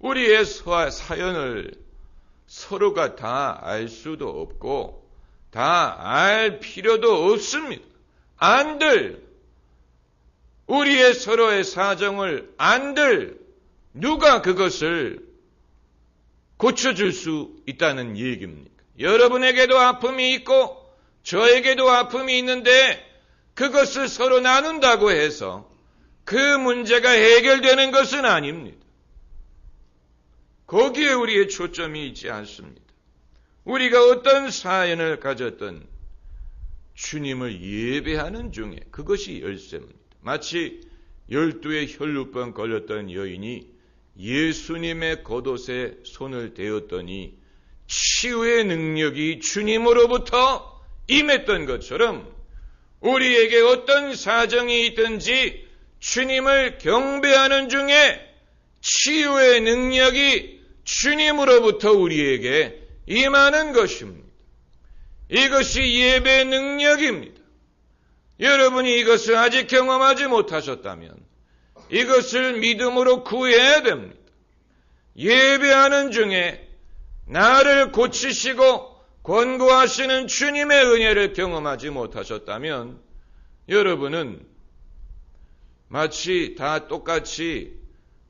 우리의 사연을 서로가 다 알 수도 없고 다 알 필요도 없습니다. 안들 우리의 서로의 사정을 안들 누가 그것을 고쳐줄 수 있다는 얘기입니까? 여러분에게도 아픔이 있고 저에게도 아픔이 있는데 그것을 서로 나눈다고 해서 그 문제가 해결되는 것은 아닙니다. 거기에 우리의 초점이 있지 않습니다. 우리가 어떤 사연을 가졌든 주님을 예배하는 중에 그것이 열쇠입니다. 마치 12의 혈루병 걸렸던 여인이 예수님의 겉옷에 손을 대었더니 치유의 능력이 주님으로부터 임했던 것처럼 우리에게 어떤 사정이 있든지 주님을 경배하는 중에 치유의 능력이 주님으로부터 우리에게 임하는 것입니다. 이것이 예배의 능력입니다. 여러분이 이것을 아직 경험하지 못하셨다면 이것을 믿음으로 구해야 됩니다. 예배하는 중에 나를 고치시고 권고하시는 주님의 은혜를 경험하지 못하셨다면 여러분은 마치 다 똑같이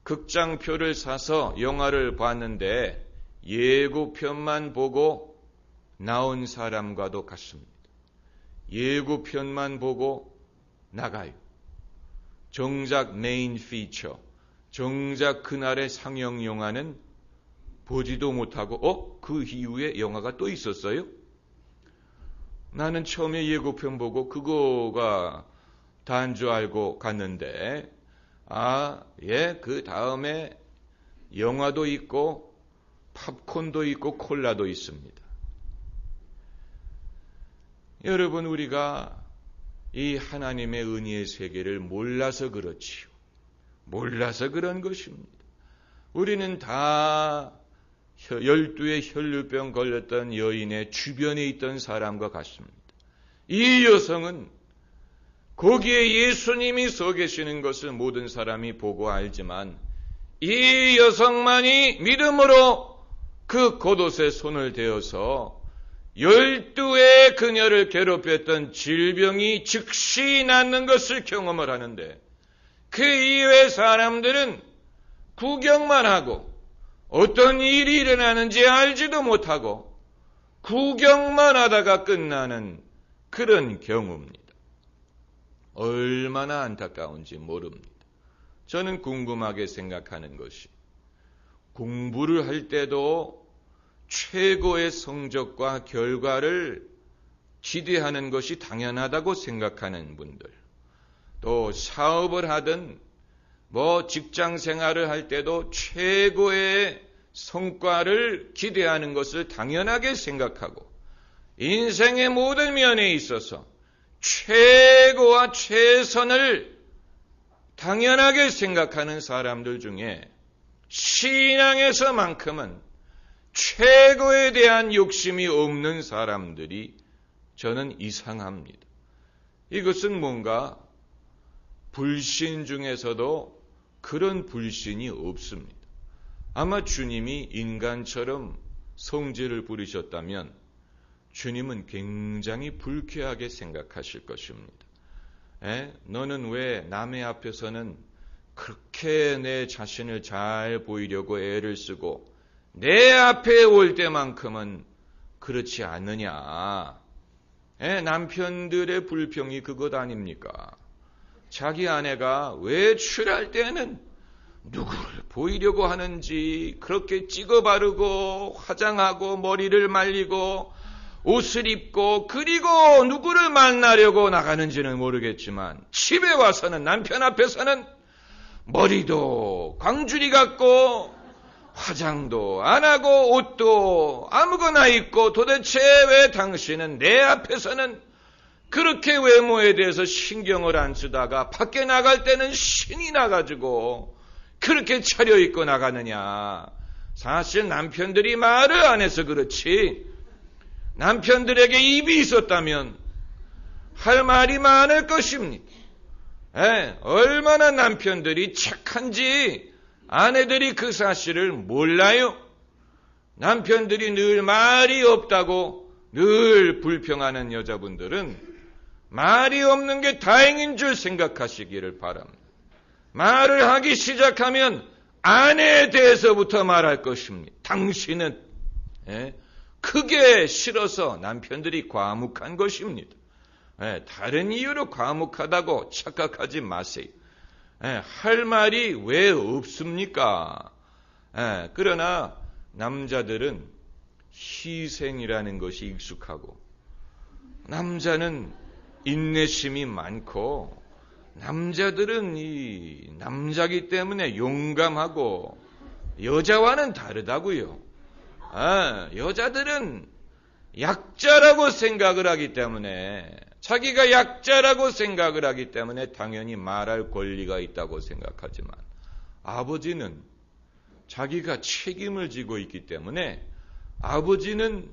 극장표를 사서 영화를 봤는데 예고편만 보고 나온 사람과도 같습니다. 예고편만 보고 나가요. 정작 메인 피처, 정작 그날의 상영 영화는 보지도 못하고 그 이후에 영화가 또 있었어요? 나는 처음에 예고편 보고 그거가 다인 줄 알고 갔는데 그 다음에 영화도 있고 팝콘도 있고 콜라도 있습니다. 여러분, 우리가 이 하나님의 은혜의 세계를 몰라서 그렇지요. 몰라서 그런 것입니다. 우리는 다 12의 혈루병 걸렸던 여인의 주변에 있던 사람과 같습니다. 이 여성은 거기에 예수님이 서 계시는 것을 모든 사람이 보고 알지만 이 여성만이 믿음으로 그 겉옷에 손을 대어서 12의 그녀를 괴롭혔던 질병이 즉시 낫는 것을 경험을 하는데 그 이외의 사람들은 구경만 하고 어떤 일이 일어나는지 알지도 못하고 구경만 하다가 끝나는 그런 경우입니다. 얼마나 안타까운지 모릅니다. 저는 궁금하게 생각하는 것이 공부를 할 때도 최고의 성적과 결과를 기대하는 것이 당연하다고 생각하는 분들, 또 사업을 하든 직장 생활을 할 때도 최고의 성과를 기대하는 것을 당연하게 생각하고 인생의 모든 면에 있어서 최고와 최선을 당연하게 생각하는 사람들 중에 신앙에서만큼은 최고에 대한 욕심이 없는 사람들이 저는 이상합니다. 이것은 뭔가 불신 중에서도 그런 불신이 없습니다. 아마 주님이 인간처럼 성질을 부리셨다면 주님은 굉장히 불쾌하게 생각하실 것입니다. 너는 왜 남의 앞에서는 그렇게 내 자신을 잘 보이려고 애를 쓰고 내 앞에 올 때만큼은 그렇지 않느냐. 남편들의 불평이 그것 아닙니까? 자기 아내가 외출할 때는 누구를 보이려고 하는지 그렇게 찍어 바르고 화장하고 머리를 말리고 옷을 입고 그리고 누구를 만나려고 나가는지는 모르겠지만 집에 와서는 남편 앞에서는 머리도 광주리 같고 화장도 안 하고 옷도 아무거나 입고 도대체 왜 당신은 내 앞에서는 그렇게 외모에 대해서 신경을 안 쓰다가 밖에 나갈 때는 신이 나가지고 그렇게 차려입고 나가느냐. 사실 남편들이 말을 안 해서 그렇지 남편들에게 입이 있었다면 할 말이 많을 것입니다. 얼마나 남편들이 착한지 아내들이 그 사실을 몰라요. 남편들이 늘 말이 없다고 늘 불평하는 여자분들은 말이 없는 게 다행인 줄 생각하시기를 바랍니다. 말을 하기 시작하면 아내에 대해서부터 말할 것입니다. 당신은 크게 싫어서 남편들이 과묵한 것입니다. 다른 이유로 과묵하다고 착각하지 마세요. 할 말이 왜 없습니까? 그러나 남자들은 희생이라는 것이 익숙하고 남자는 인내심이 많고 남자들은 이 남자기 때문에 용감하고 여자와는 다르다고요. 여자들은 약자라고 생각을 하기 때문에 자기가 약자라고 생각을 하기 때문에 당연히 말할 권리가 있다고 생각하지만 아버지는 자기가 책임을 지고 있기 때문에 아버지는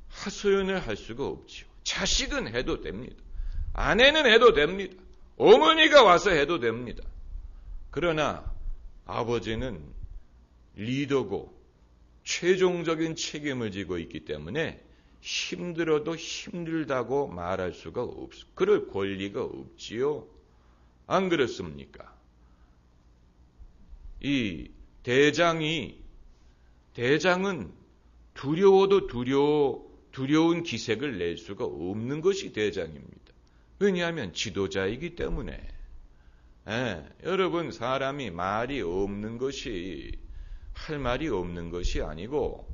하소연을 할 수가 없지요. 자식은 해도 됩니다. 아내는 해도 됩니다. 어머니가 와서 해도 됩니다. 그러나 아버지는 리더고 최종적인 책임을 지고 있기 때문에 힘들어도 힘들다고 말할 수가 없어. 그럴 권리가 없지요. 안 그렇습니까? 이 대장은 두려워도 두려운 기색을 낼 수가 없는 것이 대장입니다. 왜냐하면 지도자이기 때문에. 여러분, 사람이 말이 없는 것이 할 말이 없는 것이 아니고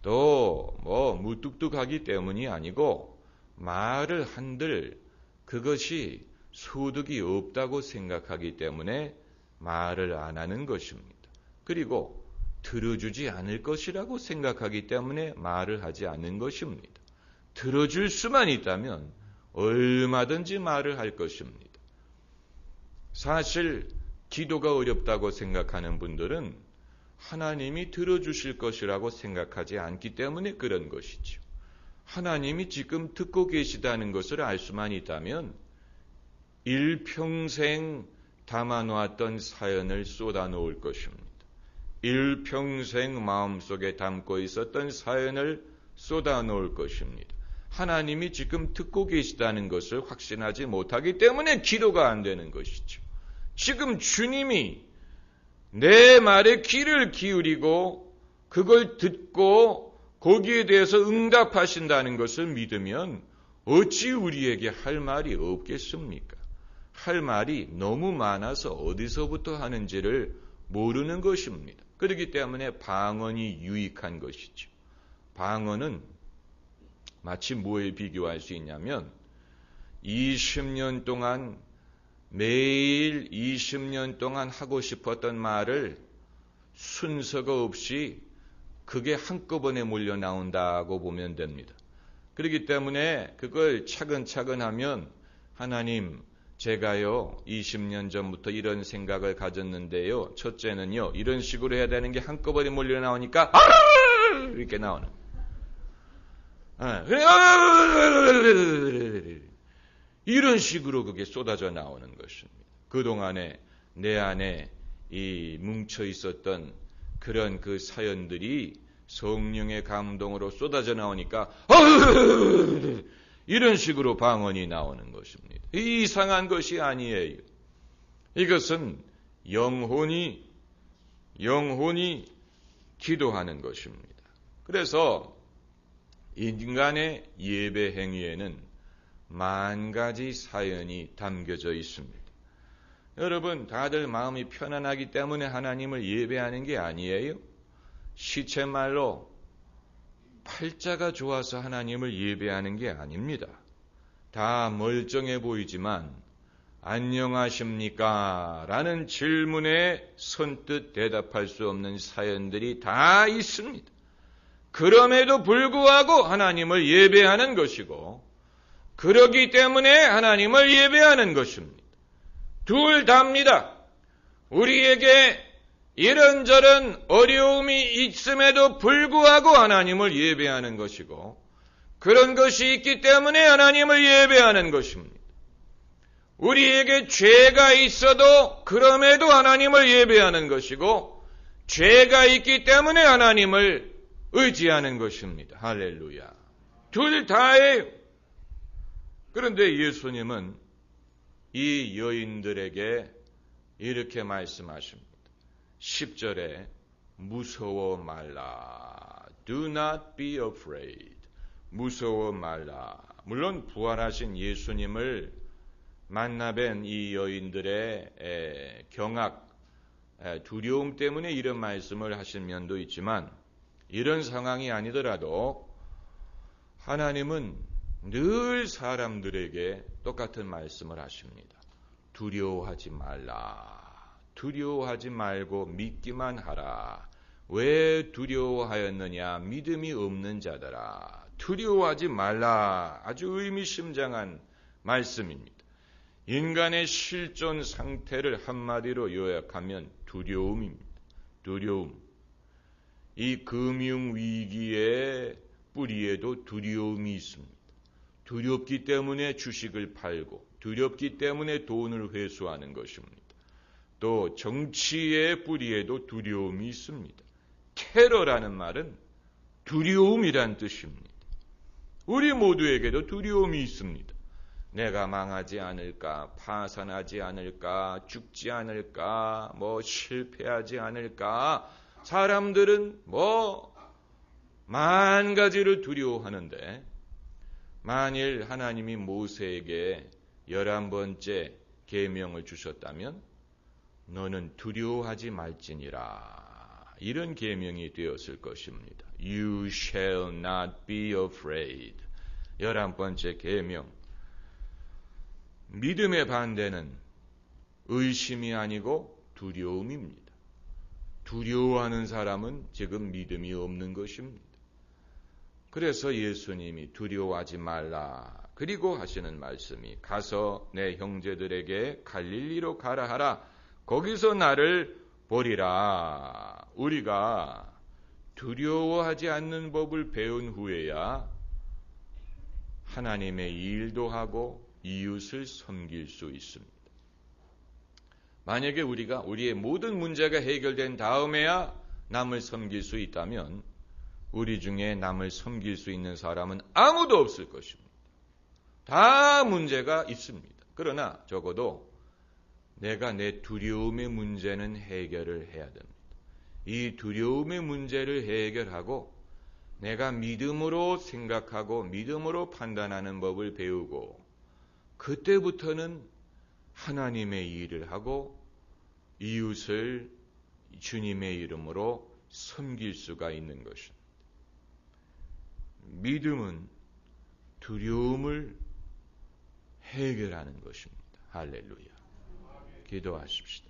또 무뚝뚝하기 때문이 아니고 말을 한들 그것이 소득이 없다고 생각하기 때문에 말을 안 하는 것입니다. 그리고 들어주지 않을 것이라고 생각하기 때문에 말을 하지 않는 것입니다. 들어줄 수만 있다면 얼마든지 말을 할 것입니다. 사실 기도가 어렵다고 생각하는 분들은 하나님이 들어주실 것이라고 생각하지 않기 때문에 그런 것이죠. 하나님이 지금 듣고 계시다는 것을 알 수만 있다면 일평생 담아놓았던 사연을 쏟아놓을 것입니다. 일평생 마음속에 담고 있었던 사연을 쏟아놓을 것입니다. 하나님이 지금 듣고 계시다는 것을 확신하지 못하기 때문에 기도가 안 되는 것이죠. 지금 주님이 내 말에 귀를 기울이고 그걸 듣고 거기에 대해서 응답하신다는 것을 믿으면 어찌 우리에게 할 말이 없겠습니까? 할 말이 너무 많아서 어디서부터 하는지를 모르는 것입니다. 그렇기 때문에 방언이 유익한 것이죠. 방언은 마치 뭐에 비교할 수 있냐면 20년 동안 매일 20년 동안 하고 싶었던 말을 순서가 없이 그게 한꺼번에 몰려 나온다고 보면 됩니다. 그렇기 때문에 그걸 차근차근 하면 하나님, 제가요 20년 전부터 이런 생각을 가졌는데요. 첫째는요 이런 식으로 해야 되는 게 한꺼번에 몰려 나오니까 이렇게 나오는. 이런 식으로 그게 쏟아져 나오는 것입니다. 그동안에 내 안에 이 뭉쳐 있었던 그런 그 사연들이 성령의 감동으로 쏟아져 나오니까 이런 식으로 방언이 나오는 것입니다. 이상한 것이 아니에요. 이것은 영혼이 기도하는 것입니다. 그래서 인간의 예배 행위에는 만 가지 사연이 담겨져 있습니다. 여러분, 다들 마음이 편안하기 때문에 하나님을 예배하는 게 아니에요. 시체말로 팔자가 좋아서 하나님을 예배하는 게 아닙니다. 다 멀쩡해 보이지만 안녕하십니까? 라는 질문에 선뜻 대답할 수 없는 사연들이 다 있습니다. 그럼에도 불구하고 하나님을 예배하는 것이고 그러기 때문에 하나님을 예배하는 것입니다. 둘 다입니다. 우리에게 이런저런 어려움이 있음에도 불구하고 하나님을 예배하는 것이고 그런 것이 있기 때문에 하나님을 예배하는 것입니다. 우리에게 죄가 있어도 그럼에도 하나님을 예배하는 것이고 죄가 있기 때문에 하나님을 의지하는 것입니다. 할렐루야. 둘 다예요. 그런데 예수님은 이 여인들에게 이렇게 말씀하십니다. 10절에 무서워 말라. Do not be afraid. 무서워 말라. 물론 부활하신 예수님을 만나뵌 이 여인들의 경악, 두려움 때문에 이런 말씀을 하신 면도 있지만 이런 상황이 아니더라도 하나님은 늘 사람들에게 똑같은 말씀을 하십니다. 두려워하지 말라. 두려워하지 말고 믿기만 하라. 왜 두려워하였느냐? 믿음이 없는 자들아. 두려워하지 말라. 아주 의미심장한 말씀입니다. 인간의 실존 상태를 한마디로 요약하면 두려움입니다. 두려움. 이 금융위기의 뿌리에도 두려움이 있습니다. 두렵기 때문에 주식을 팔고 두렵기 때문에 돈을 회수하는 것입니다. 또 정치의 뿌리에도 두려움이 있습니다. 테러라는 말은 두려움이란 뜻입니다. 우리 모두에게도 두려움이 있습니다. 내가 망하지 않을까, 파산하지 않을까, 죽지 않을까, 실패하지 않을까. 사람들은 만 가지를 두려워하는데 만일 하나님이 모세에게 11번째 계명을 주셨다면 너는 두려워하지 말지니라. 이런 계명이 되었을 것입니다. You shall not be afraid. 11번째 계명. 믿음의 반대는 의심이 아니고 두려움입니다. 두려워하는 사람은 지금 믿음이 없는 것입니다. 그래서 예수님이 두려워하지 말라. 그리고 하시는 말씀이 가서 내 형제들에게 갈릴리로 가라 하라. 거기서 나를 보리라. 우리가 두려워하지 않는 법을 배운 후에야 하나님의 일도 하고 이웃을 섬길 수 있습니다. 만약에 우리가 우리의 모든 문제가 해결된 다음에야 남을 섬길 수 있다면 우리 중에 남을 섬길 수 있는 사람은 아무도 없을 것입니다. 다 문제가 있습니다. 그러나 적어도 내가 내 두려움의 문제는 해결을 해야 됩니다. 이 두려움의 문제를 해결하고 내가 믿음으로 생각하고 믿음으로 판단하는 법을 배우고 그때부터는 하나님의 일을 하고 이웃을 주님의 이름으로 섬길 수가 있는 것입니다. 믿음은 두려움을 해결하는 것입니다. 할렐루야. 기도하십시다.